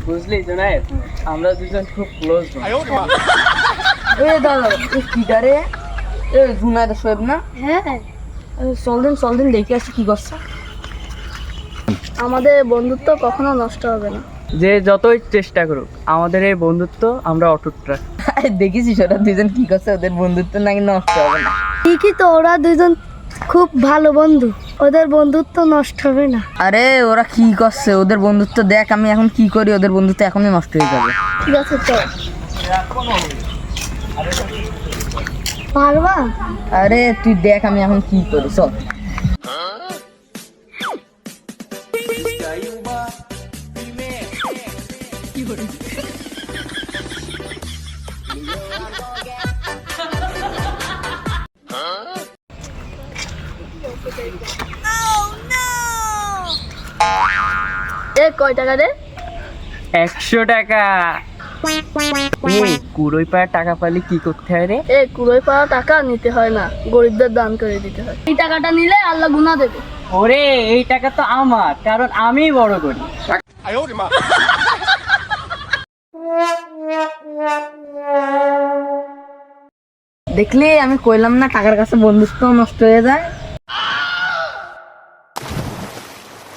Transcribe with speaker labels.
Speaker 1: বুঝলি জুনায়েদ, আমরা দুজন খুব ক্লোজ।
Speaker 2: এ দাদা কিটারে এ জুনায়েদ সোয়েব না?
Speaker 3: হ্যাঁ,
Speaker 2: চল দিন দেখে আসি কি করছে।
Speaker 3: আমাদের বন্ধুত্ব কখনো নষ্ট হবে না।
Speaker 1: যে যতই চেষ্টা করুক আমাদের এই বন্ধুত্ব আমরা অটুট রাখি।
Speaker 2: দেখেছিস ওরা দুজন কি করছে, ওদের বন্ধুত্ব নাকি নষ্ট হবে না।
Speaker 3: ঠিকই তো, ওরা দুজন খুব ভালো বন্ধু, ওদের বন্ধুত্ব নষ্ট হবে না।
Speaker 2: আরে ওরা কি করছে, ওদের বন্ধুত্ব দেখ, আমি এখন কি করি, ওদের বন্ধুত্ব এখনই নষ্ট হয়ে যাবে।
Speaker 3: ঠিক আছে চল। পারবা?
Speaker 2: আরে তুই দেখ আমি এখন কি করি, চল।
Speaker 3: এ কয় টাকা রে?
Speaker 1: 100 টাকা। এই কুড়োই পায়ের টাকা পাইলে কি করতে হয় রে?
Speaker 3: এ কুড়োই পাওয়া টাকা নিতে হয় না, গরিবদের দান করে দিতে হয়। এই টাকাটা নিলে আল্লাহ গুনাহ দেবে।
Speaker 1: ওরে এই টাকা তো আমার, কারণ আমিই বড় করি।
Speaker 2: দেখলি আমি কইলাম না টাকার কাছে বন্ধুত্ব নষ্ট হয়ে যায়।